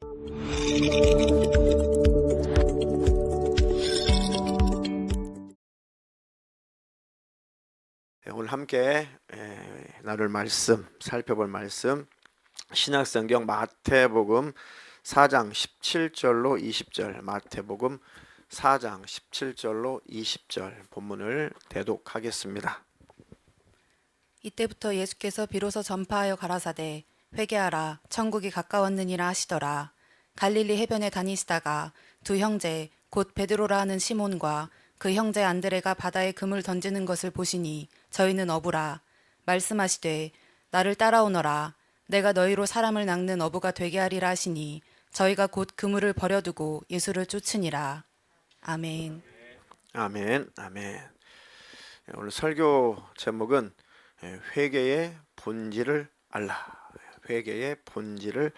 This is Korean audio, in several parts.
오늘 함께 나눌 말씀, 살펴볼 말씀, 신약성경 마태복음 4장 17절로 20절, 마태복음 4장 17절로 20절 본문을 대독하겠습니다. 이때부터 예수께서 비로소 전파하여 가라사대 회개하라 천국이 가까웠느니라 하시더라. 갈릴리 해변에 다니시다가 두 형제 곧 베드로라 하는 시몬과 그 형제 안드레가 바다에 금을 던지는 것을 보시니 저희는 어부라. 말씀하시되 나를 따라오너라. 내가 너희로 사람을 낚는 어부가 되게 하리라 하시니 저희가 곧 그물을 버려두고 예수를 쫓으니라. 아멘. 아멘, 아멘. 오늘 설교 제목은 회개의 본질을 알라. 회개의 본질을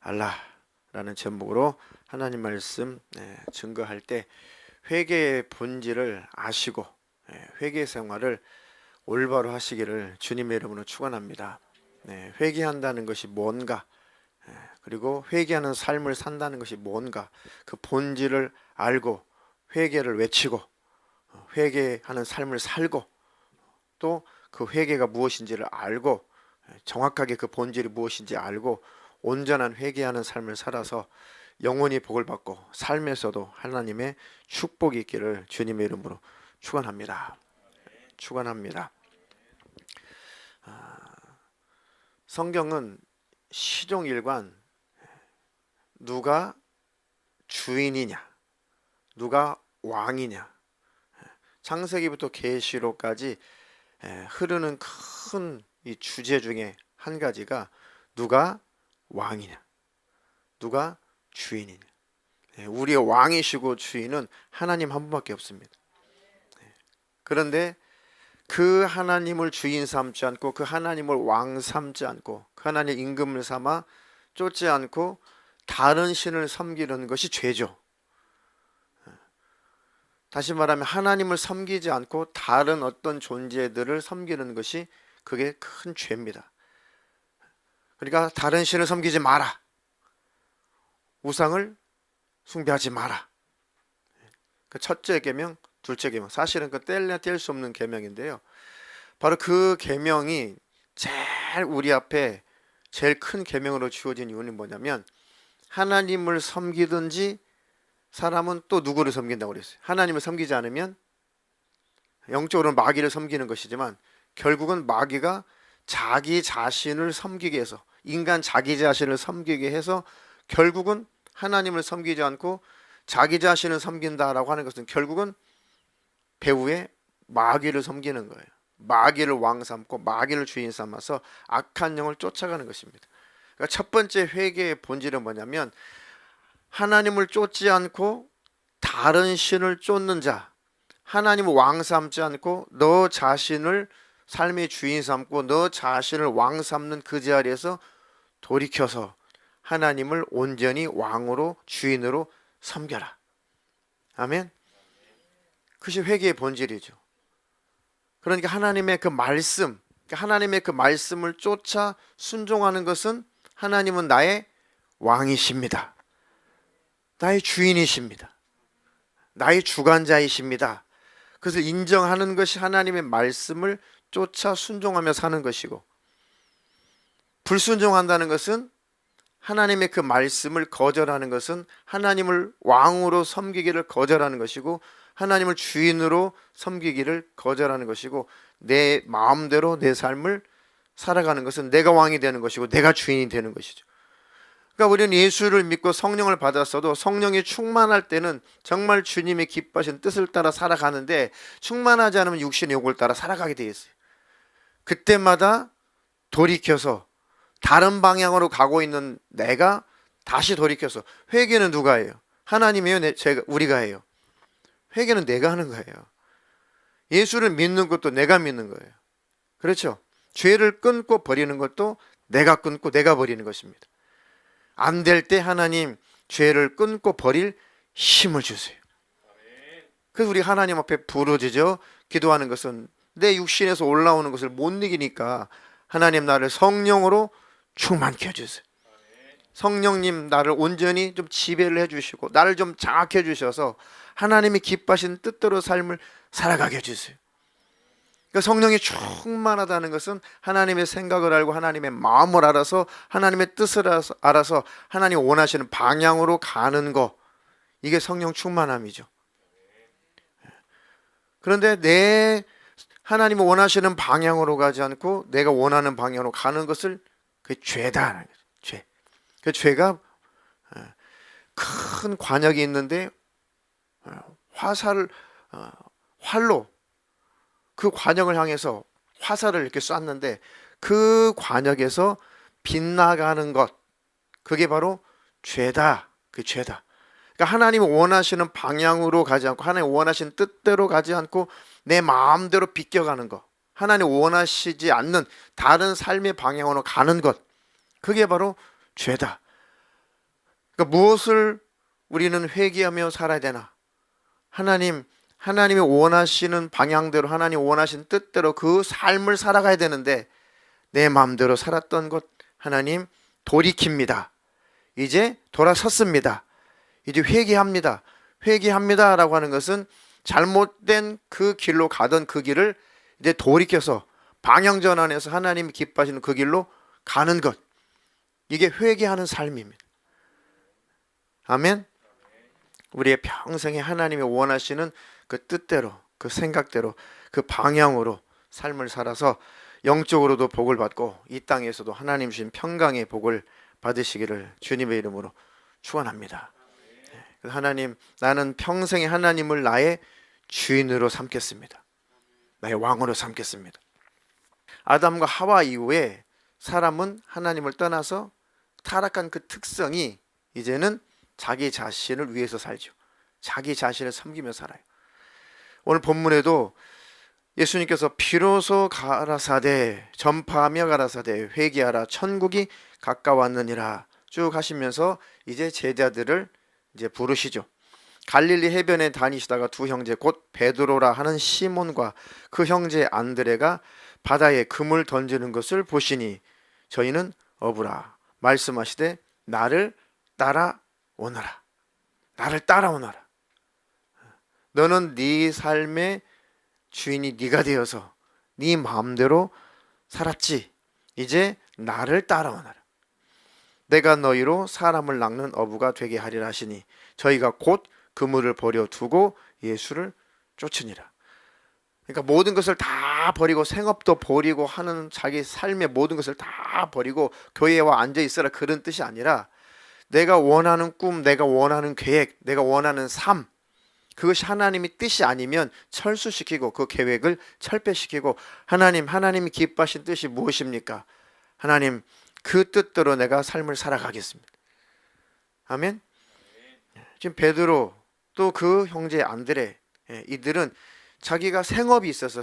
알라라는 제목으로 하나님 말씀 증거할 때 회개의 본질을 아시고 회개 생활을 올바로 하시기를 주님의 이름으로 축원합니다. 회개한다는 것이 뭔가, 그리고 회개하는 삶을 산다는 것이 뭔가, 그 본질을 알고 회개를 외치고 회개하는 삶을 살고 또 그 회개가 무엇인지를 알고 정확하게 그 본질이 무엇인지 알고 온전한 회개하는 삶을 살아서 영원히 복을 받고 삶에서도 하나님의 축복이 있기를 주님의 이름으로 축원합니다. 축원합니다. 성경은 시종일관 누가 주인이냐, 누가 왕이냐, 창세기부터 계시록까지 흐르는 큰 이 주제 중에 한 가지가 누가 왕이냐, 누가 주인이냐. 우리의 왕이시고 주인은 하나님 한 분밖에 없습니다. 그런데 그 하나님을 주인 삼지 않고 그 하나님을 왕 삼지 않고 그 하나님의 임금을 삼아 쫓지 않고 다른 신을 섬기는 것이 죄죠. 다시 말하면 하나님을 섬기지 않고 다른 어떤 존재들을 섬기는 것이 그게 큰 죄입니다. 그러니까 다른 신을 섬기지 마라. 우상을 숭배하지 마라. 그 첫째 계명, 둘째 계명, 사실은 그 뗄래야 뗄 수 없는 계명인데요. 바로 그 계명이 제일 우리 앞에 제일 큰 계명으로 주어진 이유는 뭐냐면 하나님을 섬기든지 사람은 또 누구를 섬긴다고 그랬어요. 하나님을 섬기지 않으면 영적으로는 마귀를 섬기는 것이지만 결국은 마귀가 자기 자신을 섬기게 해서, 인간 자기 자신을 섬기게 해서 결국은 하나님을 섬기지 않고 자기 자신을 섬긴다라고 하는 것은 결국은 배후에 마귀를 섬기는 거예요. 마귀를 왕 삼고 마귀를 주인 삼아서 악한 영을 쫓아가는 것입니다. 그러니까 첫 번째 회개의 본질은 뭐냐면 하나님을 쫓지 않고 다른 신을 쫓는 자, 하나님을 왕 삼지 않고 너 자신을 삶의 주인 삼고 너 자신을 왕 삼는 그 자리에서 돌이켜서 하나님을 온전히 왕으로 주인으로 섬겨라. 아멘. 그것이 회개의 본질이죠. 그러니까 하나님의 그 말씀, 하나님의 그 말씀을 쫓아 순종하는 것은 하나님은 나의 왕이십니다. 나의 주인이십니다. 나의 주관자이십니다. 그것을 인정하는 것이 하나님의 말씀을 쫓아 순종하며 사는 것이고, 불순종한다는 것은 하나님의 그 말씀을 거절하는 것은 하나님을 왕으로 섬기기를 거절하는 것이고 하나님을 주인으로 섬기기를 거절하는 것이고 내 마음대로 내 삶을 살아가는 것은 내가 왕이 되는 것이고 내가 주인이 되는 것이죠. 그러니까 우리는 예수를 믿고 성령을 받았어도 성령이 충만할 때는 정말 주님의 기뻐하신 뜻을 따라 살아가는데 충만하지 않으면 육신의 욕을 따라 살아가게 되어 있어요. 그때마다 돌이켜서 다른 방향으로 가고 있는 내가 다시 돌이켜서, 회개는 누가 해요? 하나님이에요? 우리가 해요? 회개는 내가 하는 거예요. 예수를 믿는 것도 내가 믿는 거예요. 그렇죠? 죄를 끊고 버리는 것도 내가 끊고 내가 버리는 것입니다. 안 될 때 하나님 죄를 끊고 버릴 힘을 주세요. 그래서 우리 하나님 앞에 부르짖어 기도하는 것은 내 육신에서 올라오는 것을 못 이기니까 하나님 나를 성령으로 충만케 해주세요. 성령님 나를 온전히 좀 지배를 해주시고 나를 좀 장악해 주셔서 하나님이 기뻐하신 뜻대로 삶을 살아가게 해주세요. 그러니까 성령이 충만하다는 것은 하나님의 생각을 알고 하나님의 마음을 알아서 하나님의 뜻을 알아서 하나님 원하시는 방향으로 가는 거, 이게 성령 충만함이죠. 그런데 내 하나님이 원하시는 방향으로 가지 않고 내가 원하는 방향으로 가는 것을 그게 죄다. 죄. 그 죄가 큰 관역이 있는데 활로 그 관역을 향해서 화살을 이렇게 쐈는데 그 관역에서 빗나가는 것, 그게 바로 죄다. 그 죄다. 그러니까 하나님이 원하시는 방향으로 가지 않고 하나님 원하시는 뜻대로 가지 않고 내 마음대로 비껴가는 것, 하나님 원하시지 않는 다른 삶의 방향으로 가는 것, 그게 바로 죄다. 그러니까 무엇을 우리는 회개하며 살아야 되나? 하나님이 원하시는 방향대로 하나님 원하신 뜻대로 그 삶을 살아가야 되는데 내 마음대로 살았던 것 하나님 돌이킵니다. 이제 돌아섰습니다. 이제 회개합니다. 회개합니다라고 하는 것은 잘못된 그 길로 가던 그 길을 이제 돌이켜서 방향 전환해서 하나님이 기뻐하시는 그 길로 가는 것, 이게 회개하는 삶입니다. 아멘. 우리의 평생에 하나님이 원하시는 그 뜻대로, 그 생각대로, 그 방향으로 삶을 살아서 영적으로도 복을 받고 이 땅에서도 하나님 주신 평강의 복을 받으시기를 주님의 이름으로 축원합니다. 하나님, 나는 평생에 하나님을 나의 주인으로 삼겠습니다. 나의 왕으로 삼겠습니다. 아담과 하와 이후에 사람은 하나님을 떠나서 타락한 그 특성이 이제는 자기 자신을 위해서 살죠. 자기 자신을 섬기며 살아요. 오늘 본문에도 예수님께서 비로소 가라사대, 전파하며 가라사대, 회개하라, 천국이 가까웠느니라 쭉 하시면서 이제 제자들을 이제 부르시죠. 갈릴리 해변에 다니시다가 두 형제 곧 베드로라 하는 시몬과 그 형제 안드레가 바다에 금을 던지는 것을 보시니 저희는 어부라 말씀하시되 나를 따라오너라. 나를 따라오너라. 너는 네 삶의 주인이 네가 되어서 네 마음대로 살았지. 이제 나를 따라오너라. 내가 너희로 사람을 낚는 어부가 되게 하리라 하시니 저희가 곧 그물을 버려두고 예수를 쫓으니라. 그러니까 모든 것을 다 버리고 생업도 버리고 하는 자기 삶의 모든 것을 다 버리고 교회와 앉아 있어라, 그런 뜻이 아니라 내가 원하는 꿈, 내가 원하는 계획, 내가 원하는 삶, 그것이 하나님의 뜻이 아니면 철수시키고 그 계획을 철폐시키고 하나님이 기뻐하신 뜻이 무엇입니까? 하나님 그 뜻대로 내가 삶을 살아가겠습니다. 아멘. 지금 베드로 또 그 형제 안드레, 이들은 자기가 생업이 있어서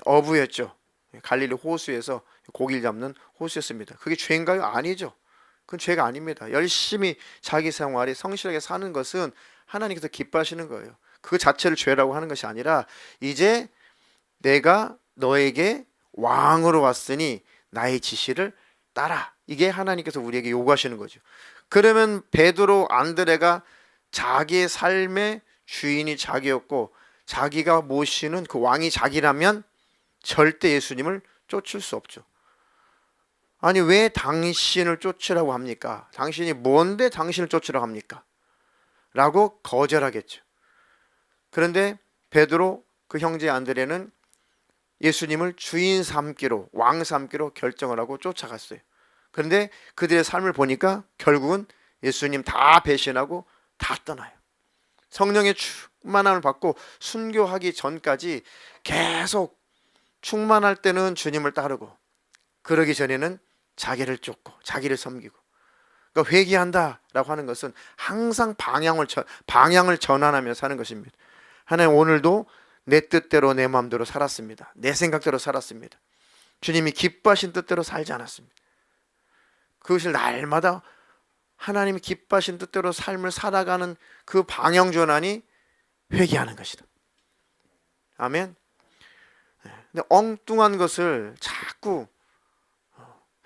어부였죠. 갈릴리 호수에서 고기를 잡는 호수였습니다. 그게 죄인가요? 아니죠. 그건 죄가 아닙니다. 열심히 자기 생활에 성실하게 사는 것은 하나님께서 기뻐하시는 거예요. 그 자체를 죄라고 하는 것이 아니라 이제 내가 너에게 왕으로 왔으니 나의 지시를 따라. 이게 하나님께서 우리에게 요구하시는 거죠. 그러면 베드로, 안드레가 자기의 삶의 주인이 자기였고 자기가 모시는 그 왕이 자기라면 절대 예수님을 쫓을 수 없죠. 아니 왜 당신을 쫓으라고 합니까? 당신이 뭔데 당신을 쫓으라고 합니까? 라고 거절하겠죠. 그런데 베드로 그 형제 안드레는 예수님을 주인 삼기로, 왕 삼기로 결정을 하고 쫓아갔어요. 그런데 그들의 삶을 보니까 결국은 예수님 다 배신하고 다 떠나요. 성령의 충만함을 받고 순교하기 전까지 계속 충만할 때는 주님을 따르고 그러기 전에는 자기를 쫓고 자기를 섬기고. 그러니까 회개한다라고 하는 것은 항상 방향을 전환하며 사는 것입니다. 하나님 오늘도 내 뜻대로 내 마음대로 살았습니다. 내 생각대로 살았습니다. 주님이 기뻐하신 뜻대로 살지 않았습니다. 그것을 날마다 하나님이 기뻐하신 뜻대로 삶을 살아가는 그 방향 전환이 회개하는 것이다. 아멘. 근데 엉뚱한 것을 자꾸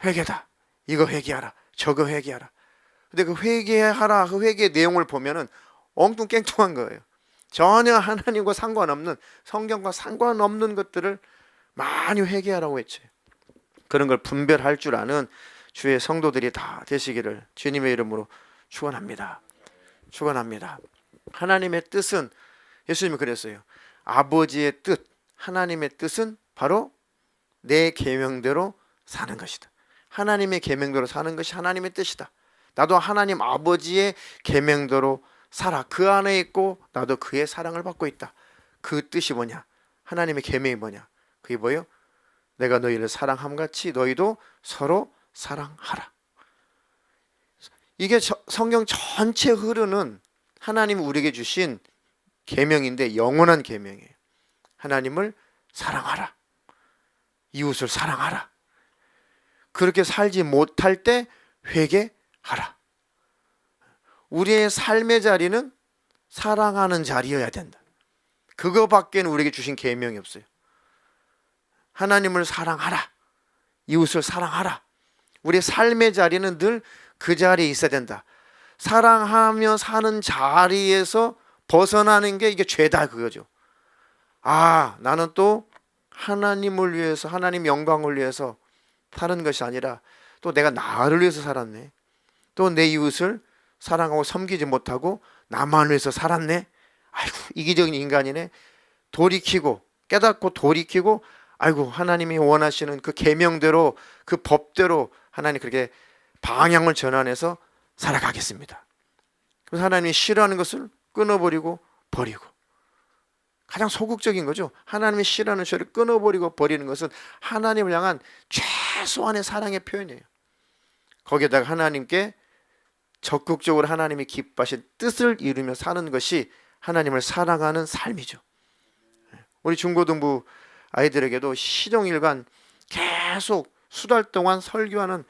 회개다. 이거 회개하라. 저거 회개하라. 근데 그 회개하라 그 회개의 내용을 보면은 엉뚱깽뚱한 거예요. 전혀 하나님과 상관없는, 성경과 상관없는 것들을 많이 회개하라고 했죠. 그런 걸 분별할 줄 아는 주의 성도들이 다 되시기를 주님의 이름으로 축원합니다. 축원합니다. 하나님의 뜻은, 예수님이 그랬어요. 아버지의 뜻, 하나님의 뜻은 바로 내 계명대로 사는 것이다. 하나님의 계명대로 사는 것이 하나님의 뜻이다. 나도 하나님 아버지의 계명대로 살아. 그 안에 있고 나도 그의 사랑을 받고 있다. 그 뜻이 뭐냐? 하나님의 계명이 뭐냐? 그게 뭐예요? 내가 너희를 사랑함 같이 너희도 서로 사랑하라. 이게 성경 전체 흐르는 하나님이 우리에게 주신 계명인데 영원한 계명이에요. 하나님을 사랑하라. 이웃을 사랑하라. 그렇게 살지 못할 때 회개하라. 우리의 삶의 자리는 사랑하는 자리여야 된다. 그거밖에는 우리에게 주신 계명이 없어요. 하나님을 사랑하라. 이웃을 사랑하라. 우리의 삶의 자리는 늘 그 자리에 있어야 된다. 사랑하며 사는 자리에서 벗어나는 게 이게 죄다 그거죠. 아, 나는 또 하나님을 위해서, 하나님 영광을 위해서 사는 것이 아니라 또 내가 나를 위해서 살았네. 또 내 이웃을 사랑하고 섬기지 못하고 나만 위해서 살았네. 아이고, 이기적인 인간이네. 돌이키고, 깨닫고 돌이키고, 아이고, 하나님이 원하시는 그 계명대로, 그 법대로 하나님 그렇게 방향을 전환해서 살아가겠습니다. 그래서 하나님이 싫어하는 것을 끊어버리고 버리고, 가장 소극적인 거죠. 하나님이 싫어하는 죄를 끊어버리고 버리는 것은 하나님을 향한 최소한의 사랑의 표현이에요. 거기에다가 하나님께 적극적으로 하나님이 기뻐하신 뜻을 이루며 사는 것이 하나님을 사랑하는 삶이죠. 우리 중고등부 아이들에게도 시종일관 계속 수달 동안 설교했지만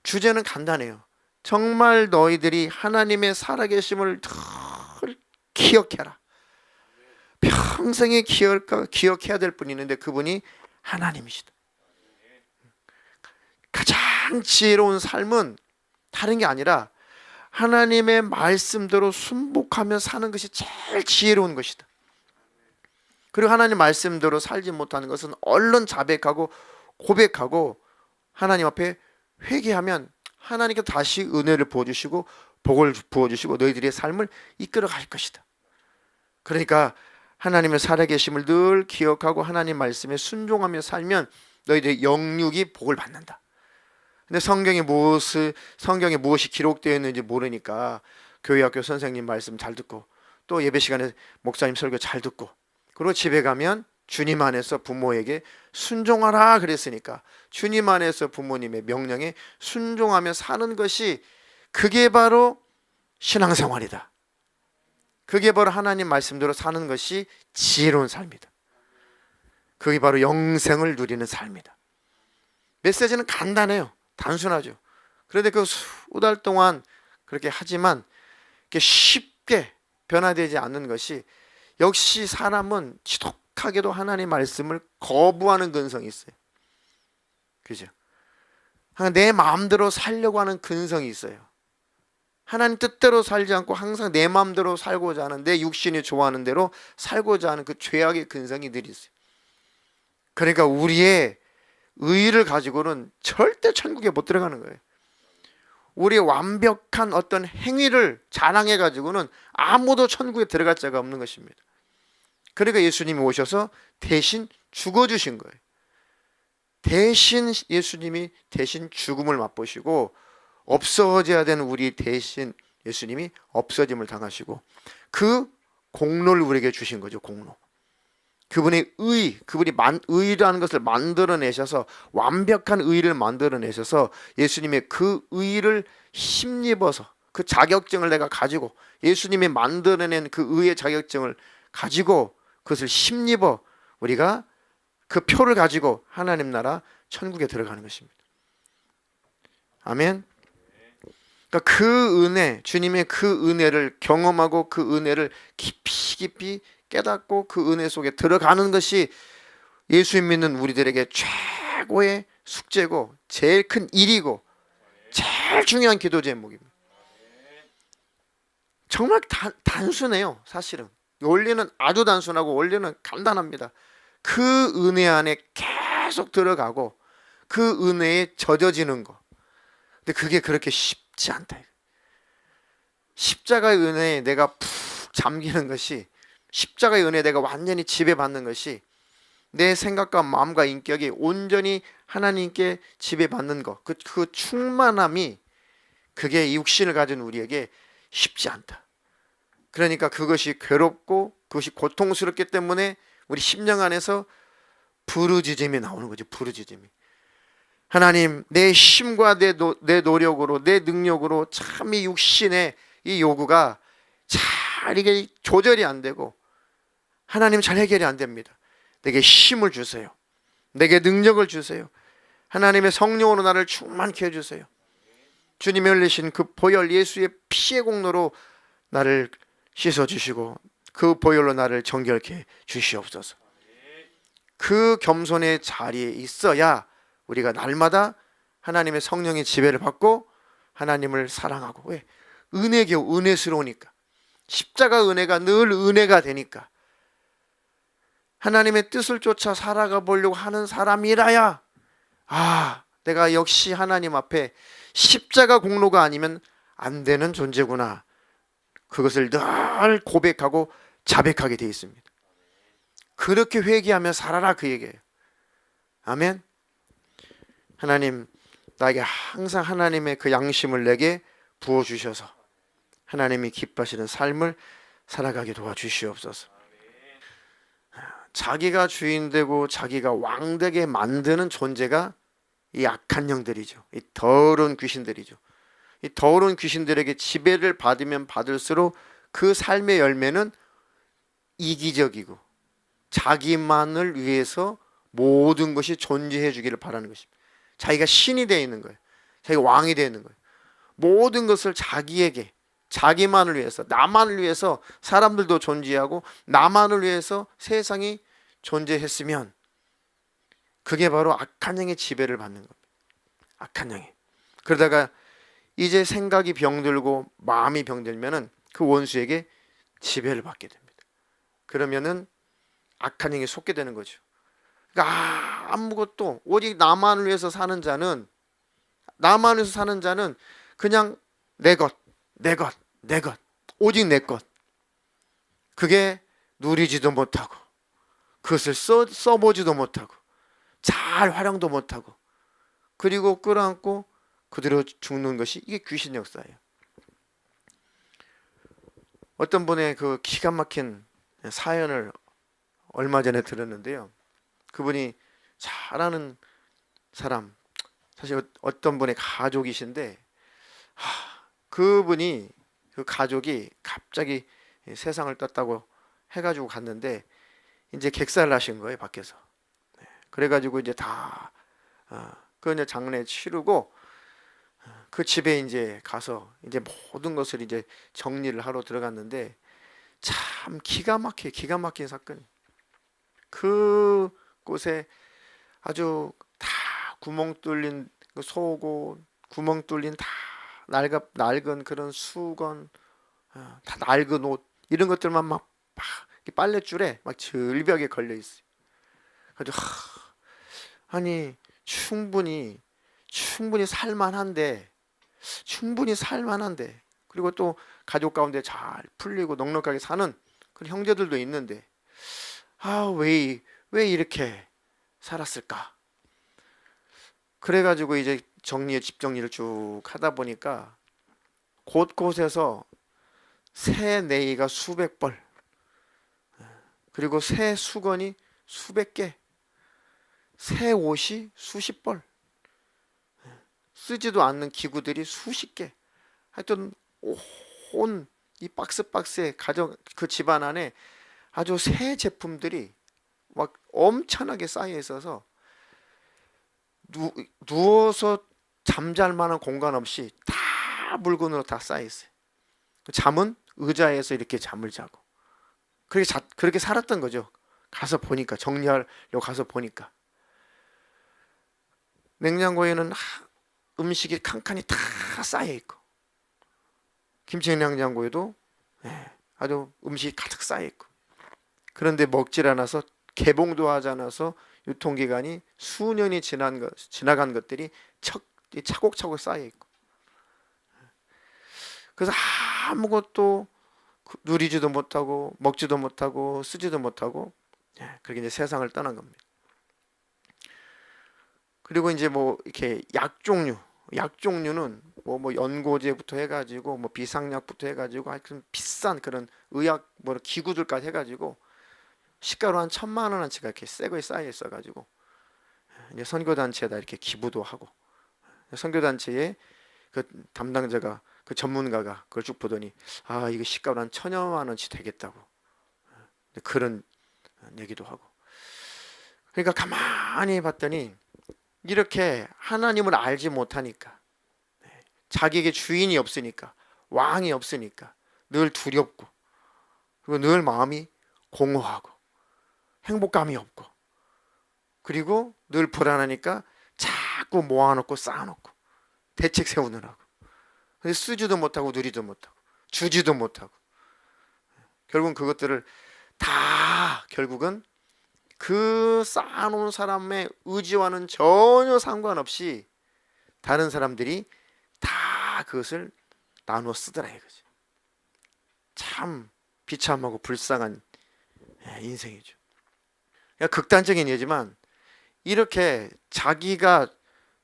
주제는 간단해요. 정말 너희들이 하나님의 살아계심을 늘 기억해라. 평생에 기억해야 될 분이 있는데 그분이 하나님이시다. 가장 지혜로운 삶은 다른 게 아니라 하나님의 말씀대로 순복하며 사는 것이 제일 지혜로운 것이다. 그리고 하나님 말씀대로 살지 못하는 것은 얼른 자백하고 고백하고 하나님 앞에 회개하면 하나님께 다시 은혜를 부어주시고 복을 부어주시고 너희들의 삶을 이끌어 갈 것이다. 그러니까 하나님의 살아계심을 늘 기억하고 하나님 말씀에 순종하며 살면 너희들의 영육이 복을 받는다. 근데 성경에 무엇이 기록되어 있는지 모르니까 교회 학교 선생님 말씀 잘 듣고 또 예배 시간에 목사님 설교 잘 듣고 그리고 집에 가면 주님 안에서 부모에게 순종하라 그랬으니까 주님 안에서 부모님의 명령에 순종하며 사는 것이 그게 바로 신앙생활이다. 그게 바로 하나님 말씀대로 사는 것이 지혜로운 삶이다. 그게 바로 영생을 누리는 삶이다. 메시지는 간단해요. 단순하죠. 그런데 그 수달 동안 그렇게 하지만 쉽게 변화되지 않는 것이 역시 사람은 지독하게도 하나님 말씀을 거부하는 근성이 있어요. 그죠? 내 마음대로 살려고 하는 근성이 있어요. 하나님 뜻대로 살지 않고 항상 내 마음대로 살고자 하는, 내 육신이 좋아하는 대로 살고자 하는 그 죄악의 근성이 늘 있어요. 그러니까 우리의 의의를 가지고는 절대 천국에 못 들어가는 거예요. 우리의 완벽한 어떤 행위를 자랑해 가지고는 아무도 천국에 들어갈 자가 없는 것입니다. 그러니까 예수님이 오셔서 대신 죽어주신 거예요. 대신 예수님이 대신 죽음을 맛보시고 없어져야 되는 우리 대신 예수님이 없어짐을 당하시고 그 공로를 우리에게 주신 거죠. 공로. 그분의 의, 그분이 의라는 것을 만들어내셔서 완벽한 의를 만들어내셔서 예수님의 그 의를 힘입어서 그 자격증을 내가 가지고 예수님이 만들어낸 그 의의 자격증을 가지고 그것을 힘입어 우리가 그 표를 가지고 하나님 나라 천국에 들어가는 것입니다. 아멘. 그러니까 그 은혜, 주님의 그 은혜를 경험하고 그 은혜를 깊이 깨닫고 그 은혜 속에 들어가는 것이 예수 믿는 우리들에게 최고의 숙제고 제일 큰 일이고 제일 중요한 기도 제목입니다. 정말 단순해요. 사실은 원리는 아주 단순하고 원리는 간단합니다. 그 은혜 안에 계속 들어가고 그 은혜에 젖어지는 거. 근데 그게 그렇게 쉽지 않다. 십자가의 은혜에 내가 푹 잠기는 것이, 십자가의 은혜에 내가 완전히 지배받는 것이, 내 생각과 마음과 인격이 온전히 하나님께 지배받는 것, 그 충만함이, 그게 이 육신을 가진 우리에게 쉽지 않다. 그러니까 그것이 괴롭고 그것이 고통스럽기 때문에 우리 심령 안에서 부르짖음이 나오는 거죠. 부르짖음이. 하나님, 내 힘과 내 노력으로, 내 능력으로 참 이 육신의 이 요구가 잘 이게 조절이 안 되고 하나님 잘 해결이 안 됩니다. 내게 힘을 주세요. 내게 능력을 주세요. 하나님의 성령으로 나를 충만케 해주세요. 주님이 흘리신 그 보혈 예수의 피의 공로로 나를 씻어주시고 그 보혈로 나를 정결케 주시옵소서. 그 겸손의 자리에 있어야 우리가 날마다 하나님의 성령의 지배를 받고 하나님을 사랑하고, 왜? 은혜교, 은혜스러우니까. 십자가 은혜가 늘 은혜가 되니까. 하나님의 뜻을 쫓아 살아가 보려고 하는 사람이라야, 아, 내가 역시 하나님 앞에 십자가 공로가 아니면 안 되는 존재구나. 그것을 늘 고백하고 자백하게 되어 있습니다. 그렇게 회개하며 살아라, 그 얘기예요. 아멘. 하나님, 나에게 항상 하나님의 그 양심을 내게 부어주셔서 하나님이 기뻐하시는 삶을 살아가게 도와주시옵소서. 자기가 주인되고 자기가 왕되게 만드는 존재가 이 악한 영들이죠. 이 더러운 귀신들이죠. 이 더러운 귀신들에게 지배를 받으면 받을수록 그 삶의 열매는 이기적이고 자기만을 위해서 모든 것이 존재해 주기를 바라는 것입니다. 자기가 신이 되어 있는 거예요. 자기가 왕이 되어 있는 거예요. 모든 것을 자기에게, 자기만을 위해서, 나만을 위해서 사람들도 존재하고 나만을 위해서 세상이 존재했으면 그게 바로 악한 영의 지배를 받는 겁니다. 악한 영이. 그러다가 이제 생각이 병들고 마음이 병들면은 그 원수에게 지배를 받게 됩니다. 그러면은 악한 영에 속게 되는 거죠. 그러니까 아무것도, 오직 나만을 위해서 사는 자는, 나만을 위해서 사는 자는 그냥 내 것, 내 것, 내 것, 오직 내 것. 그게 누리지도 못하고 그것을 써보지도 못하고 잘 활용도 못하고 그리고 끌어안고 그대로 죽는 것이, 이게 귀신 역사예요. 어떤 분의 그 기가 막힌 사연을 얼마 전에 들었는데요. 그분이 잘 아는 사람, 사실 어떤 분의 가족이신데, 그분이, 그 가족이 갑자기 세상을 떴다고 해가지고 갔는데 이제 객사를 하신 거예요, 밖에서. 그래가지고 이제 다 그 이제 장례 치르고 그 집에 이제 가서 이제 모든 것을 이제 정리를 하러 들어갔는데, 참 기가 막힌 사건. 그 곳에 아주 다 구멍 뚫린 속옷, 구멍 뚫린 다 낡은 그런 수건, 다 낡은 옷, 이런 것들만 막 빨랫줄에 막 절벽에 걸려 있어요. 그래서 아니 충분히 살만한데, 그리고 또 가족 가운데 잘 풀리고 넉넉하게 사는 그런 형제들도 있는데, 왜 이렇게 살았을까? 그래가지고 이제 집 정리를 쭉 하다 보니까 곳곳에서 새 네이가 수백 벌, 그리고 새 수건이 수백 개, 새 옷이 수십 벌, 쓰지도 않는 기구들이 수십 개, 하여튼 온 이 박스에 그 집안 안에 아주 새 제품들이 막 엄청나게 쌓여 있어서 누워서 잠잘 만한 공간 없이 다 물건으로 다 쌓여 있어요. 잠은 의자에서 이렇게 잠을 자고 그렇게 살았던 거죠. 가서 보니까, 정리하려고 가서 보니까 냉장고에는 음식이 칸칸이 다 쌓여 있고, 김치 냉장고에도 아주 음식이 가득 쌓여 있고, 그런데 먹질 않아서 개봉도 하지 않아서 유통기간이 수년이 지나간 것들이 차곡차곡 쌓여 있고, 그래서 아무것도 누리지도 못하고 먹지도 못하고 쓰지도 못하고 그렇게 이제 세상을 떠난 겁니다. 그리고 이제 뭐 이렇게 약 종류는 뭐 연고제부터 해가지고 뭐 비상약부터 해가지고 하여튼 비싼 그런 의학 뭐 기구들까지 해가지고 시가로 한 1,000만 원어치가 이렇게 새 거에 쌓여 있어가지고 이제 선교단체에다 이렇게 기부도 하고, 선교단체에 그 담당자가 그 전문가가 그걸 쭉 보더니 이거 시가로 한 1,000여만 원치 되겠다고 그런 얘기도 하고. 그러니까 가만히 봤더니 이렇게 하나님을 알지 못하니까, 자기에게 주인이 없으니까, 왕이 없으니까 늘 두렵고, 그리고 늘 마음이 공허하고 행복감이 없고, 그리고 늘 불안하니까 자꾸 모아놓고 쌓아놓고 대책 세우느라고, 쓰지도 못하고 누리도 못하고 주지도 못하고, 결국은 그것들을 다 결국은 그 쌓아놓은 사람의 의지와는 전혀 상관없이 다른 사람들이 다 그것을 나누어 쓰더라 이거지. 참 비참하고 불쌍한 인생이죠. 극단적인 예지만, 이렇게 자기가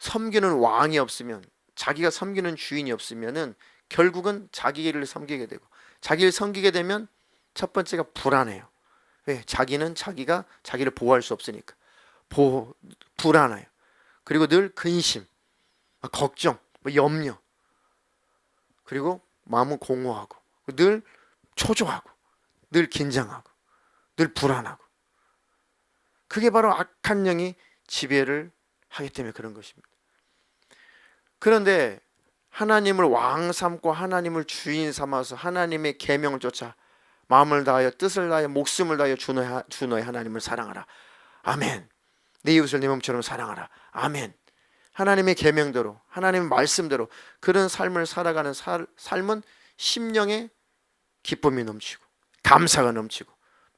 섬기는 왕이 없으면, 자기가 섬기는 주인이 없으면은 결국은 자기를 섬기게 되고, 자기를 섬기게 되면 첫 번째가 불안해요. 왜? 자기는 자기가 자기를 보호할 수 없으니까 불안해요. 그리고 늘 근심, 걱정, 염려, 그리고 마음은 공허하고 늘 초조하고 늘 긴장하고 늘 불안하고, 그게 바로 악한 영이 지배를 하기 때문에 그런 것입니다. 그런데 하나님을 왕 삼고 하나님을 주인 삼아서 하나님의 계명을 쫓아 마음을 다하여 뜻을 다하여 목숨을 다하여 주 너의 하나님을 사랑하라. 아멘. 내 이웃을 내 몸처럼 사랑하라. 아멘. 하나님의 계명대로, 하나님의 말씀대로 그런 삶을 살아가는 삶은 심령에 기쁨이 넘치고 감사가 넘치고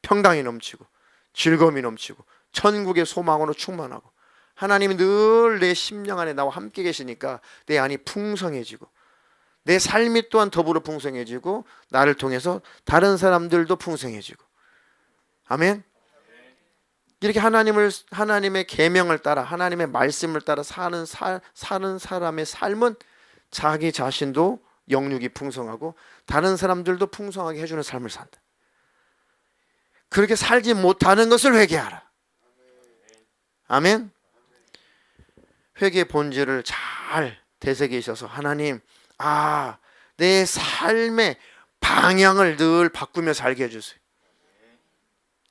평강이 넘치고 즐거움이 넘치고 천국의 소망으로 충만하고, 하나님이 늘 내 심령 안에 나와 함께 계시니까 내 안이 풍성해지고 내 삶이 또한 더불어 풍성해지고 나를 통해서 다른 사람들도 풍성해지고. 아멘. 이렇게 하나님의 계명을 따라 하나님의 말씀을 따라 사는 사람의 삶은 자기 자신도 영육이 풍성하고 다른 사람들도 풍성하게 해주는 삶을 산다. 그렇게 살지 못하는 것을 회개하라. 아멘. 회개의 본질을 잘 되새기셔서 하나님, 내 삶의 방향을 늘 바꾸며 살게 해주세요.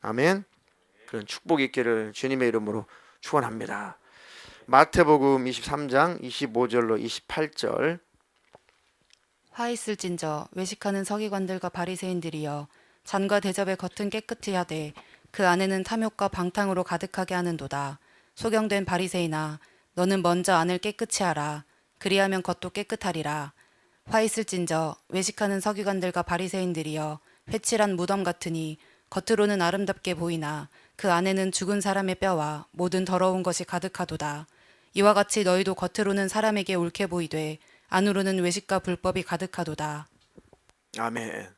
아멘. 그런 축복이 있기를 주님의 이름으로 축원합니다. 마태복음 23장 25절로 28절. 화 있을진저 외식하는 서기관들과 바리새인들이여, 잔과 대접의 겉은 깨끗이 하되 그 안에는 탐욕과 방탕으로 가득하게 하는도다. 소경된 바리새인아, 너는 먼저 안을 깨끗이 하라. 그리하면 겉도 깨끗하리라. 화 있을진저 외식하는 서기관들과 바리새인들이여, 회칠한 무덤 같으니 겉으로는 아름답게 보이나 그 안에는 죽은 사람의 뼈와 모든 더러운 것이 가득하도다. 이와 같이 너희도 겉으로는 사람에게 옳게 보이되 안으로는 외식과 불법이 가득하도다. 아멘.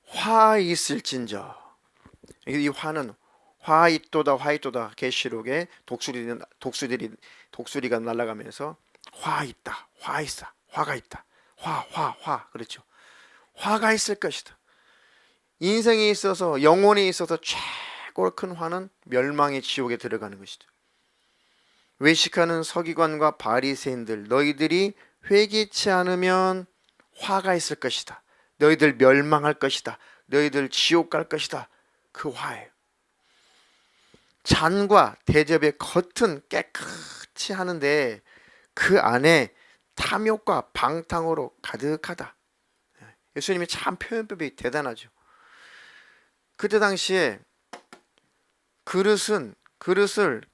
화 있을진저. 이 화는 화있도다 계시록에 독수리가 날아가면서 화 있다, 화 있어, 화가 있다, 화 그렇죠. 화가 있을 것이다. 인생에 있어서 영혼에 있어서 최고로 큰 화는 멸망의 지옥에 들어가는 것이다. 외식하는 서기관과 바리새인들, 너희들이 회개치 않으면 화가 있을 것이다. 너희들 멸망할 것이다. 너희들 지옥 갈 것이다. 그 화예요. 잔과 대접의 겉은 깨끗이 하는데 그 안에 탐욕과 방탕으로 가득하다. 예수님이 참 표현법이 대단하죠. 그때 당시에 그릇을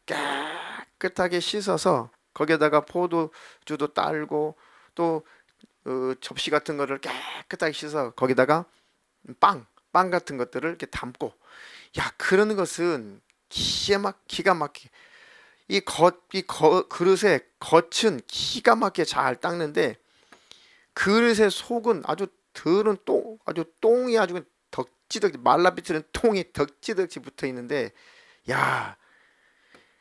깨끗하게 씻어서 거기에다가 포도주도 딸고 또 접시 같은 거를 깨끗하게 씻어 거기다가 빵 같은 것들을 이렇게 담고, 야, 그런 것은 기가 막히게 그릇의 겉은 기가 막히게 잘 닦는데 그릇의 속은 아주 더러운 똥이 아주 덕지덕지 말라비틀은 똥이 덕지덕지 붙어 있는데, 야,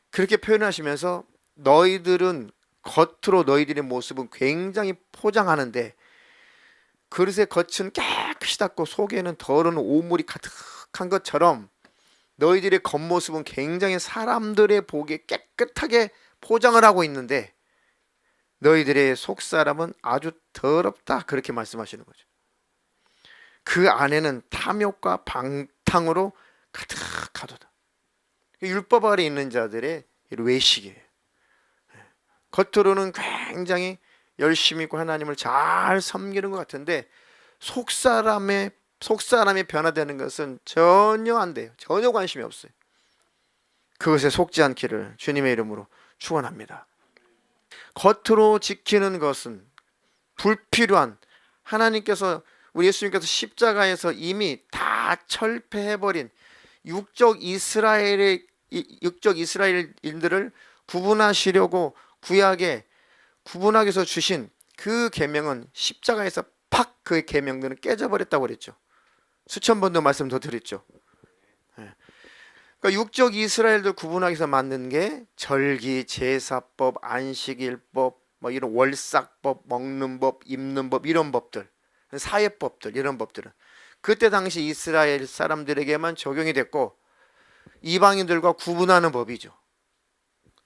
그렇게 표현하시면서 너희들은 겉으로 너희들의 모습은 굉장히 포장하는데 그릇의 겉은 깨끗이 닦고 속에는 더러운 오물이 가득한 것처럼 너희들의 겉모습은 굉장히 사람들의 보기에 깨끗하게 포장을 하고 있는데 너희들의 속사람은 아주 더럽다, 그렇게 말씀하시는 거죠. 그 안에는 탐욕과 방탕으로 가득하도다. 율법 아래 있는 자들의 외식이에요. 겉으로는 굉장히 열심히 있고 하나님을 잘 섬기는 것 같은데 속사람이 변화되는 것은 전혀 안 돼요. 전혀 관심이 없어요. 그것에 속지 않기를 주님의 이름으로 축원합니다. 겉으로 지키는 것은 불필요한, 우리 예수님께서 십자가에서 이미 다 철폐해버린 육적 이스라엘인들을 구분하시려고 구약에 구분하기 위해서 주신 그 계명은 십자가에서 팍 그 계명들은 깨져버렸다고 그랬죠. 수천 번도 말씀 더 드렸죠. 그러니까 육적 이스라엘들 구분하기 위해서 만든 게 절기, 제사법, 안식일법, 뭐 이런 월삭법, 먹는 법, 입는 법, 이런 법들, 사회법들, 이런 법들은 그때 당시 이스라엘 사람들에게만 적용이 됐고 이방인들과 구분하는 법이죠.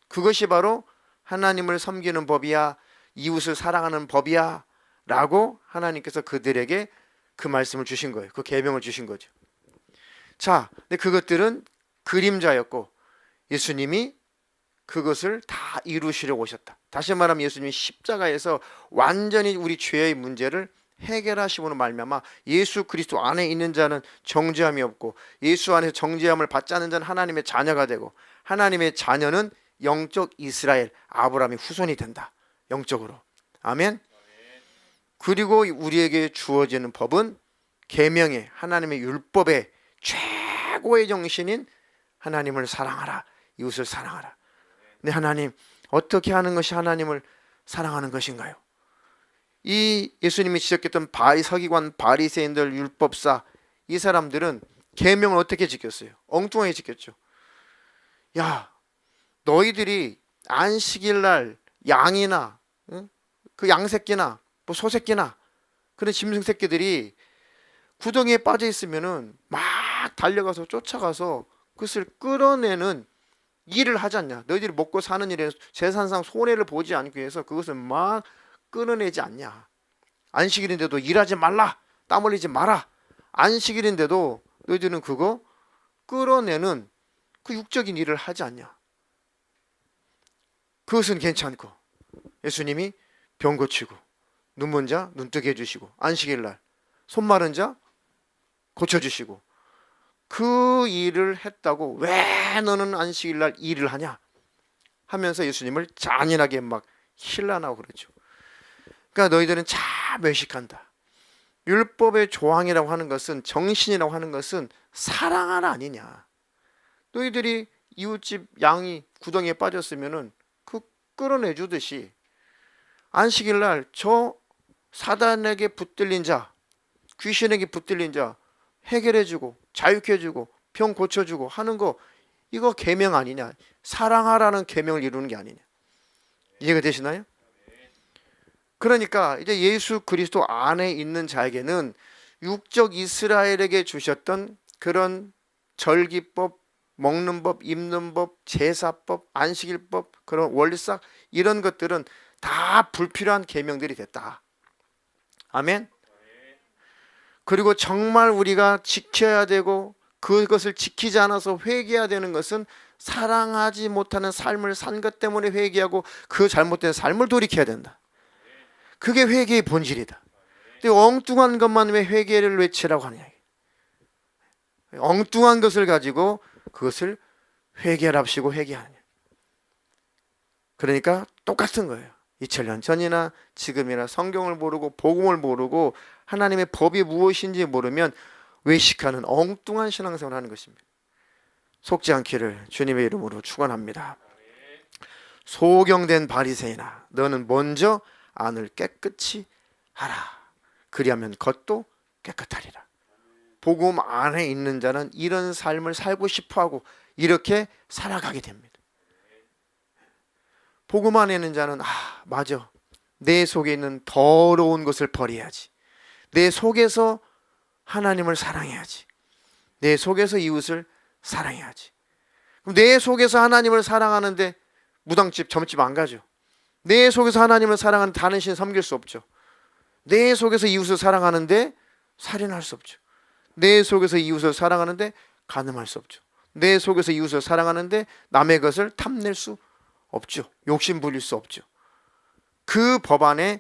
그것이 바로 하나님을 섬기는 법이야, 이웃을 사랑하는 법이야 라고 하나님께서 그들에게 그 말씀을 주신 거예요. 그 계명을 주신 거죠. 자, 근데 그것들은 그림자였고 예수님이 그것을 다 이루시려고 오셨다. 다시 말하면 예수님이 십자가에서 완전히 우리 죄의 문제를 해결하심으로 말미암아 예수 그리스도 안에 있는 자는 정죄함이 없고 예수 안에서 정죄함을 받지 않는 자는 하나님의 자녀가 되고 하나님의 자녀는 영적 이스라엘 아브라함의 후손이 된다. 영적으로. 아멘. 그리고 우리에게 주어지는 법은 계명의 하나님의 율법의 최고의 정신인 하나님을 사랑하라, 이웃을 사랑하라. 근데 하나님, 어떻게 하는 것이 하나님을 사랑하는 것인가요? 이 예수님이 지적했던 서기관, 바리새인들, 율법사, 이 사람들은 계명을 어떻게 지켰어요? 엉뚱하게 지켰죠. 야, 너희들이 안식일 날 양이나 그 양새끼나 뭐 소새끼나 그런 짐승 새끼들이 구덩이에 빠져 있으면은 막 달려가서 쫓아가서 그것을 끌어내는 일을 하지 않냐? 너희들이 먹고 사는 일에 재산상 손해를 보지 않기 위해서 그것을 막 끌어내지 않냐? 안식일인데도 일하지 말라, 땀 흘리지 마라. 안식일인데도 너희들은 그거 끌어내는 그 육적인 일을 하지 않냐? 그것은 괜찮고 예수님이 병 고치고 눈먼 자 눈뜨게 해주시고 안식일날 손 마른 자 고쳐주시고 그 일을 했다고 왜 너는 안식일날 일을 하냐 하면서 예수님을 잔인하게 막 힐난하고 그랬죠. 그러니까 너희들은 참 외식한다. 율법의 조항이라고 하는 것은, 정신이라고 하는 것은 사랑하라 아니냐. 너희들이 이웃집 양이 구덩이에 빠졌으면은 그 끌어내주듯이 안식일날 저 사단에게 붙들린 자, 귀신에게 붙들린 자 해결해주고 자유케해주고 병 고쳐주고 하는 거, 이거 계명 아니냐? 사랑하라는 계명을 이루는 게 아니냐? 이해가 되시나요? 그러니까 이제 예수 그리스도 안에 있는 자에게는 육적 이스라엘에게 주셨던 그런 절기법, 먹는 법, 입는 법, 제사법, 안식일법, 그런 월삭 이런 것들은 다 불필요한 계명들이 됐다. 아멘. 그리고 정말 우리가 지켜야 되고 그것을 지키지 않아서 회개해야 되는 것은 사랑하지 못하는 삶을 산 것 때문에 회개하고 그 잘못된 삶을 돌이켜야 된다. 그게 회개의 본질이다. 근데 엉뚱한 것만 왜 회개를 외치라고 하느냐. 엉뚱한 것을 가지고 그것을 회개랍시고 회개하느냐. 그러니까 똑같은 거예요. 2000년 전이나 지금이나 성경을 모르고 복음을 모르고 하나님의 법이 무엇인지 모르면 외식하는 엉뚱한 신앙생활을 하는 것입니다. 속지 않기를 주님의 이름으로 축원합니다. 소경된 바리새인아, 너는 먼저 안을 깨끗이 하라. 그리하면 겉도 깨끗하리라. 복음 안에 있는 자는 이런 삶을 살고 싶어하고 이렇게 살아가게 됩니다. 복음 안에 있는 자는 맞아, 내 속에 있는 더러운 것을 버려야지. 내 속에서 하나님을 사랑해야지. 내 속에서 이웃을 사랑해야지. 그럼 내 속에서 하나님을 사랑하는데 무당집, 점집 안 가죠. 내 속에서 하나님을 사랑하는 다른 신 섬길 수 없죠. 내 속에서 이웃을 사랑하는데 살인할 수 없죠. 내 속에서 이웃을 사랑하는데 간음할 수 없죠. 내 속에서 이웃을 사랑하는데 남의 것을 탐낼 수 없죠. 욕심 부릴 수 없죠. 그 법 안에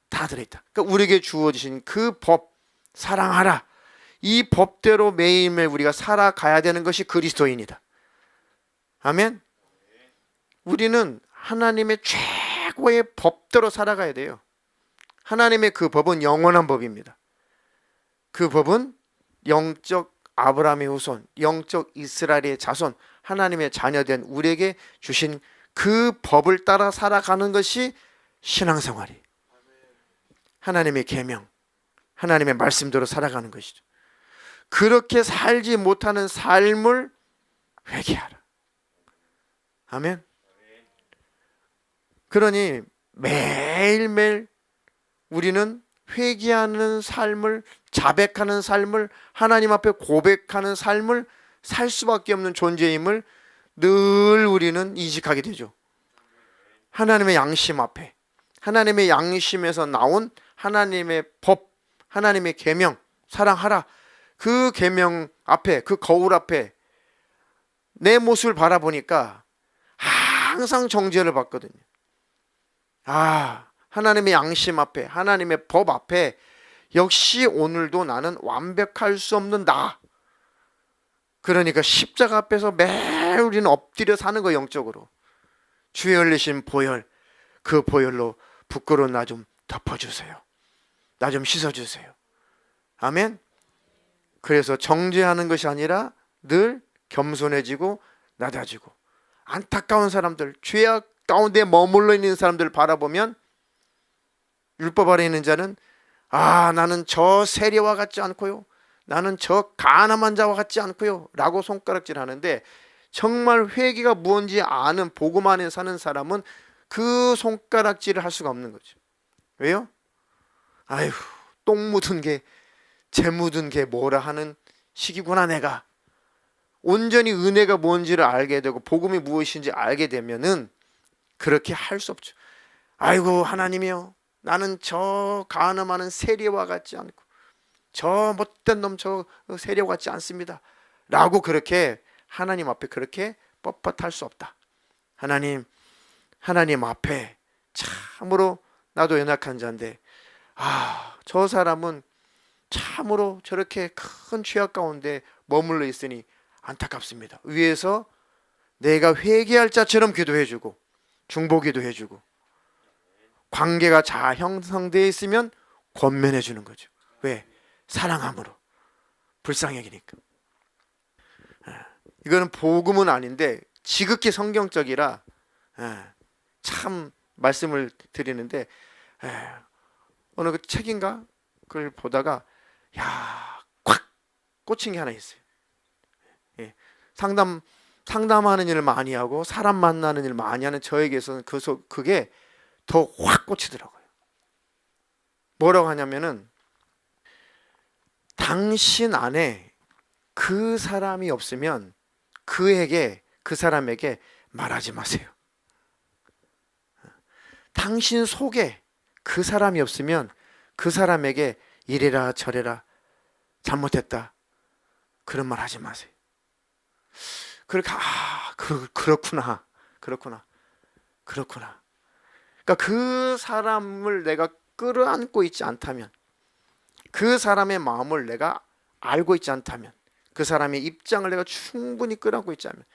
다 들어있다. 그러니까 우리에게 주어지신 그 법, 사랑하라. 이 법대로 매일매일 우리가 살아가야 되는 것이 그리스도인이다. 아멘. 우리는 하나님의 최고의 법대로 살아가야 돼요. 하나님의 그 법은 영원한 법입니다. 그 법은 영적 아브라함의 후손, 영적 이스라엘의 자손, 하나님의 자녀된 우리에게 주신 그 법을 따라 살아가는 것이 신앙생활이, 하나님의 계명, 하나님의 말씀대로 살아가는 것이죠. 그렇게 살지 못하는 삶을 회개하라. 아멘. 그러니 매일매일 우리는 회개하는 삶을, 자백하는 삶을, 하나님 앞에 고백하는 삶을 살 수밖에 없는 존재임을 늘 우리는 인식하게 되죠. 하나님의 양심 앞에, 하나님의 양심에서 나온 하나님의 법, 하나님의 계명, 사랑하라. 그 계명 앞에, 그 거울 앞에 내 모습을 바라보니까 항상 정죄를 받거든요. 하나님의 양심 앞에, 하나님의 법 앞에 역시 오늘도 나는 완벽할 수 없는 나. 그러니까 십자가 앞에서 매일 우리는 엎드려 사는 거예요. 영적으로. 주의 흘리신 보혈, 그 보혈로 부끄러운 나 좀 덮어주세요. 나 좀 씻어주세요. 아멘. 그래서 정죄하는 것이 아니라 늘 겸손해지고 낮아지고, 안타까운 사람들, 죄악 가운데 머물러 있는 사람들을 바라보면 율법 아래 있는 자는 나는 저 세리와 같지 않고요, 나는 저 가늠한 자와 같지 않고요 라고 손가락질 하는데, 정말 회개가 무언지 아는 복음 안에 사는 사람은 그 손가락질을 할 수가 없는 거죠. 왜요? 똥 묻은 게, 재 묻은 게 뭐라 하는 시기구나. 내가 온전히 은혜가 뭔지를 알게 되고 복음이 무엇인지 알게 되면은 그렇게 할 수 없죠. 아이고 하나님이요, 나는 저 가늠하는 세리와 같지 않고 저 못된 놈 저 세리와 같지 않습니다 라고 그렇게 하나님 앞에 그렇게 뻣뻣할 수 없다. 하나님 앞에 참으로 나도 연약한 자인데 저 사람은 참으로 저렇게 큰 죄악 가운데 머물러 있으니 안타깝습니다. 위에서 내가 회개할 자처럼 기도해주고 중보기도 해주고 관계가 잘 형성되어 있으면 권면해 주는 거죠. 왜? 사랑함으로. 불쌍히 여기니까. 이거는 복음은 아닌데 지극히 성경적이라 참 말씀을 드리는데, 어느 그 책인가 그걸 보다가 콱 꽂힌 게 하나 있어요. 상담하는 일을 많이 하고 사람 만나는 일을 많이 하는 저에게서는 그게 더 확 꽂히더라고요. 뭐라고 하냐면은, 당신 안에 그 사람이 없으면 그 사람에게 말하지 마세요. 당신 속에 그 사람이 없으면 그 사람에게 이래라 저래라 잘못했다 그런 말 하지 마세요. 그렇게 그렇구나. 그러니까 그 사람을 내가 끌어안고 있지 않다면, 그 사람의 마음을 내가 알고 있지 않다면, 그 사람의 입장을 내가 충분히 끌어안고 있지 않으면,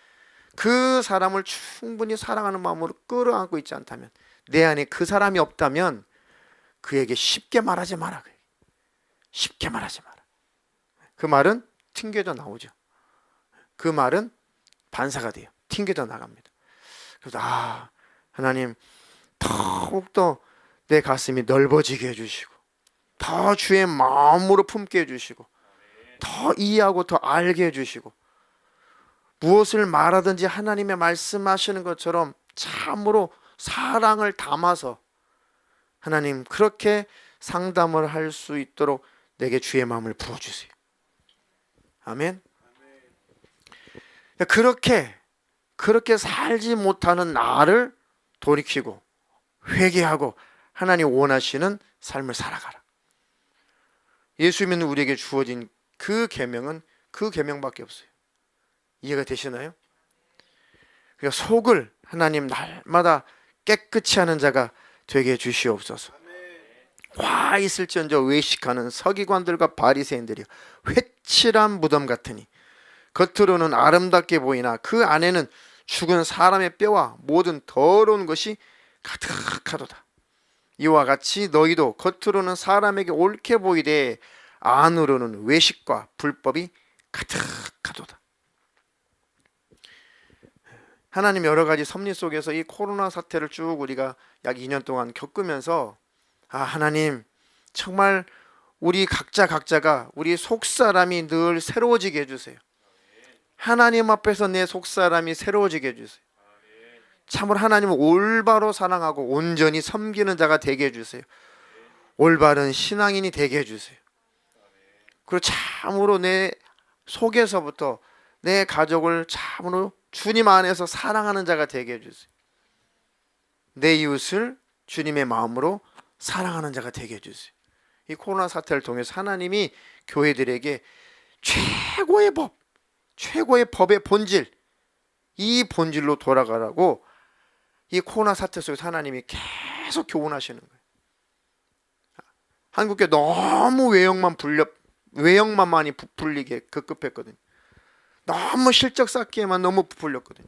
그 사람을 충분히 사랑하는 마음으로 끌어안고 있지 않다면 내 안에 그 사람이 없다면 그에게 쉽게 말하지 마라. 쉽게 말하지 마라. 그 말은 튕겨져 나오죠. 그 말은 반사가 돼요. 튕겨져 나갑니다. 그래서 하나님 더욱더 내 가슴이 넓어지게 해주시고 더 주의 마음으로 품게 해주시고 더 이해하고 더 알게 해주시고 무엇을 말하든지 하나님의 말씀하시는 것처럼 참으로 사랑을 담아서 하나님 그렇게 상담을 할 수 있도록 내게 주의 마음을 부어주세요. 아멘. 그렇게 살지 못하는 나를 돌이키고 회개하고 하나님 원하시는 삶을 살아가라. 예수 믿는 우리에게 주어진 그 계명은 그 계명밖에 없어요. 이해가 되시나요? 그러니까 속을 하나님 날마다 깨끗이 하는 자가 되게 해주시옵소서. 와 있을지언정 외식하는 서기관들과 바리새인들이 회칠한 무덤 같으니 겉으로는 아름답게 보이나 그 안에는 죽은 사람의 뼈와 모든 더러운 것이 가득하도다. 이와 같이 너희도 겉으로는 사람에게 옳게 보이되 안으로는 외식과 불법이 가득하도다. 하나님 여러 가지 섭리 속에서 이 코로나 사태를 쭉 우리가 약 2년 동안 겪으면서 하나님 정말 우리 각자가 우리 속사람이 늘 새로워지게 해주세요. 하나님 앞에서 내 속사람이 새로워지게 해주세요. 참으로 하나님을 올바로 사랑하고 온전히 섬기는 자가 되게 해주세요. 올바른 신앙인이 되게 해주세요. 그리고 참으로 내 속에서부터 내 가족을 참으로 주님 안에서 사랑하는 자가 되게 해주세요. 내 이웃을 주님의 마음으로 사랑하는 자가 되게 해주세요. 이 코로나 사태를 통해서 하나님이 교회들에게 최고의 법의 본질, 이 본질로 돌아가라고 이 코로나 사태 속에서 하나님이 계속 교훈하시는 거예요. 한국교회 너무 외형만 많이 부풀리게 급급했거든요. 너무 실적 쌓기에만 너무 부풀렸거든요.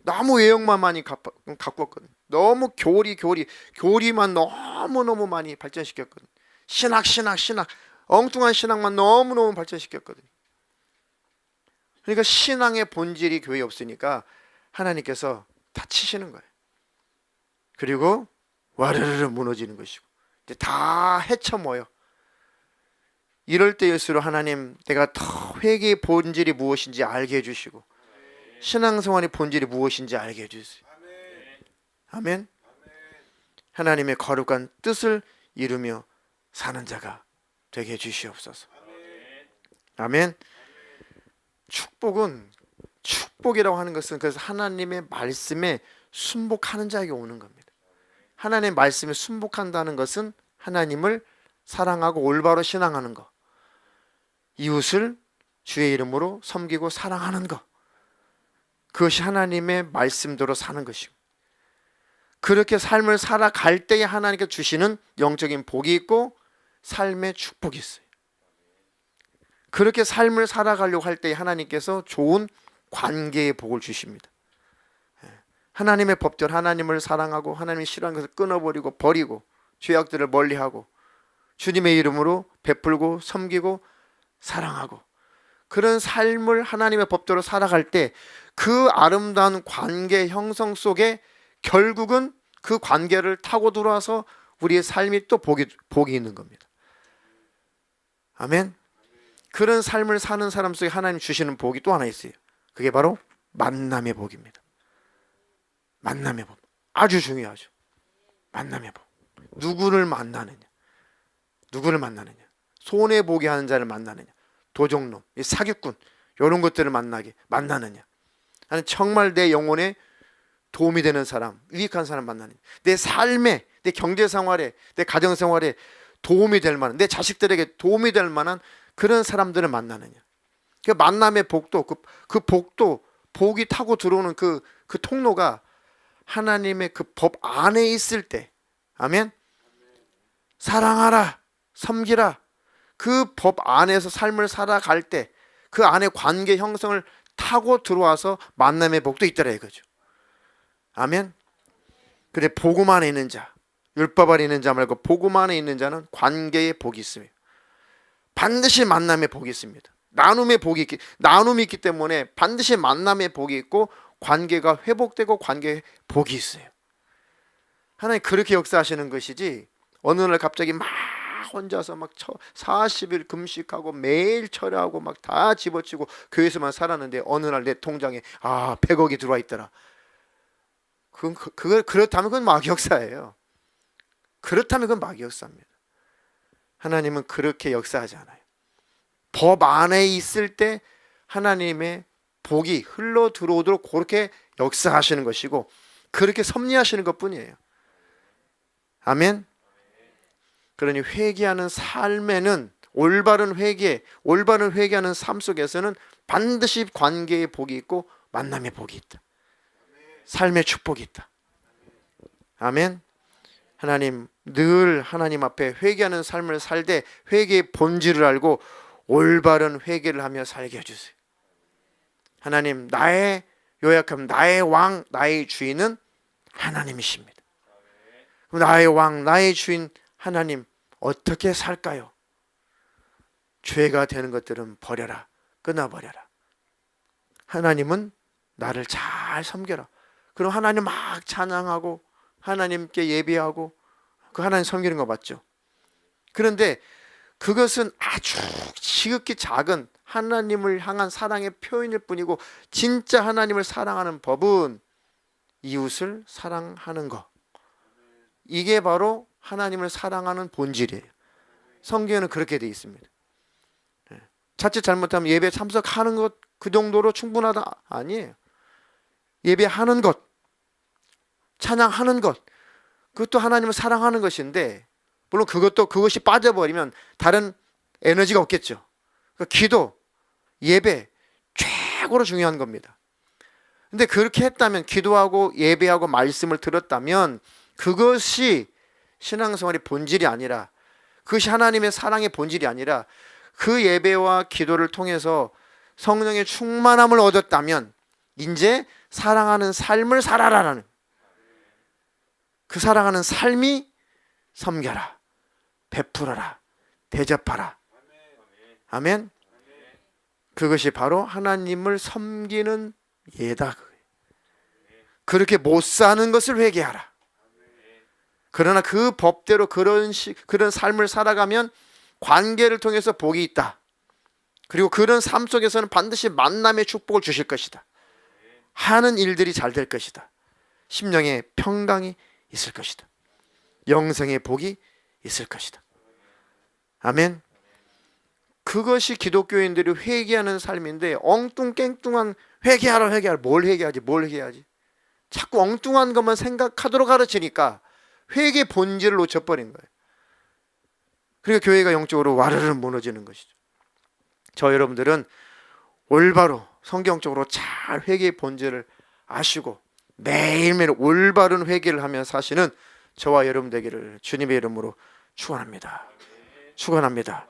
너무 외형만 많이 가꿨거든요. 너무 교리만 너무너무 많이 발전시켰거든요. 신학 엉뚱한 신학만 너무너무 발전시켰거든요. 그러니까 신앙의 본질이 교회에 없으니까 하나님께서 다 치시는 거예요. 그리고 와르르 무너지는 것이고 이제 다 헤쳐모여. 이럴 때일수록 하나님 내가 더 회개의 본질이 무엇인지 알게 해주시고 신앙생활의 본질이 무엇인지 알게 해주세요. 아멘. 하나님의 거룩한 뜻을 이루며 사는 자가 되게 해주시옵소서. 아멘. 축복이라고 하는 것은 그래서 하나님의 말씀에 순복하는 자에게 오는 겁니다. 하나님의 말씀에 순복한다는 것은 하나님을 사랑하고 올바로 신앙하는 것, 이웃을 주의 이름으로 섬기고 사랑하는 것, 그것이 하나님의 말씀대로 사는 것이고, 그렇게 삶을 살아갈 때에 하나님께 주시는 영적인 복이 있고 삶의 축복이 있어요. 그렇게 삶을 살아가려고 할 때에 하나님께서 좋은 관계의 복을 주십니다. 하나님의 법대로 하나님을 사랑하고 하나님이 싫어하는 것을 끊어버리고 버리고 죄악들을 멀리하고 주님의 이름으로 베풀고 섬기고 사랑하고 그런 삶을 하나님의 법대로 살아갈 때 그 아름다운 관계 형성 속에 결국은 그 관계를 타고 들어와서 우리의 삶이 또 복이 있는 겁니다. 아멘. 그런 삶을 사는 사람 속에 하나님 주시는 복이 또 하나 있어요. 그게 바로 만남의 복입니다. 만남의 복. 아주 중요하죠. 만남의 복. 누구를 만나느냐. 손해보게 하는 자를 만나느냐. 도적놈, 사기꾼 이런 것들을 만나느냐. 아니 정말 내 영혼에 도움이 되는 사람, 유익한 사람 만나느냐. 내 삶에, 내 경제생활에, 내 가정생활에 도움이 될 만한, 내 자식들에게 도움이 될 만한 그런 사람들을 만나느냐. 그 만남의 복도, 그 복도, 복이 타고 들어오는 그 통로가 하나님의 그 법 안에 있을 때, 아멘. 사랑하라, 섬기라. 그 법 안에서 삶을 살아갈 때 그 안에 관계 형성을 타고 들어와서 만남의 복도 있더라 이거죠. 아멘. 근데 복음 안에 있는 자, 율법 아래 있는 자 말고 복음 안에 있는 자는 관계에 복이 있습니다. 반드시 만남에 복이 있습니다. 나눔이 있기 때문에 반드시 만남에 복이 있고 관계가 회복되고 관계에 복이 있어요. 하나님 그렇게 역사하시는 것이지 어느 날 갑자기 막 혼자서 막 40일 금식하고 매일 철야하고 막 다 집어치고 교회에서만 살았는데 어느 날 내 통장에 100억이 들어와 있더라. 그렇다면 그건 마귀 역사예요. 그렇다면 그건 마귀 역사입니다. 하나님은 그렇게 역사하지 않아요. 법 안에 있을 때 하나님의 복이 흘러 들어오도록 그렇게 역사하시는 것이고 그렇게 섭리하시는 것뿐이에요. 아멘. 그러니 회개하는 삶에는 올바른 회개하는 삶 속에서는 반드시 관계의 복이 있고 만남의 복이 있다. 삶의 축복이 있다. 아멘. 하나님 늘 하나님 앞에 회개하는 삶을 살되 회개의 본질을 알고 올바른 회개를 하며 살게 해주세요. 하나님 나의 요약하면 나의 왕 나의 주인은 하나님이십니다. 그럼 나의 왕 나의 주인 하나님 어떻게 살까요? 죄가 되는 것들은 버려라. 끊어버려라. 하나님은 나를 잘 섬겨라. 그럼 하나님 막 찬양하고 하나님께 예배하고 그 하나님 섬기는 거 맞죠? 그런데 그것은 아주 지극히 작은 하나님을 향한 사랑의 표현일 뿐이고 진짜 하나님을 사랑하는 법은 이웃을 사랑하는 것. 이게 바로 하나님을 사랑하는 본질이에요. 성경에는 그렇게 되어 있습니다. 자칫 잘못하면 예배 참석하는 것 그 정도로 충분하다 아니에요. 예배하는 것, 찬양하는 것, 그것도 하나님을 사랑하는 것인데 물론 그것이 빠져버리면 다른 에너지가 없겠죠. 그러니까 기도, 예배 최고로 중요한 겁니다. 근데 그렇게 했다면 기도하고 예배하고 말씀을 들었다면 그것이 신앙생활의 본질이 아니라 그것이 하나님의 사랑의 본질이 아니라 그 예배와 기도를 통해서 성령의 충만함을 얻었다면 이제 사랑하는 삶을 살아라라는 그 사랑하는 삶이 섬겨라, 베풀어라, 대접하라. 아멘. 그것이 바로 하나님을 섬기는 예다. 그렇게 못 사는 것을 회개하라. 그러나 그 법대로 그런 삶을 살아가면 관계를 통해서 복이 있다. 그리고 그런 삶 속에서는 반드시 만남의 축복을 주실 것이다. 하는 일들이 잘 될 것이다. 심령의 평강이 있을 것이다. 영생의 복이 있을 것이다. 아멘. 그것이 기독교인들이 회개하는 삶인데 엉뚱깽뚱한 회개하라 뭘 회개하지 자꾸 엉뚱한 것만 생각하도록 가르치니까 회개 본질을 놓쳐버린 거예요. 그러니까 교회가 영적으로 와르르 무너지는 것이죠. 저 여러분들은 올바로 성경적으로 잘 회개의 본질을 아시고 매일매일 올바른 회개를 하며 사시는 저와 여러분 되기를 주님의 이름으로 축원합니다. 축원합니다.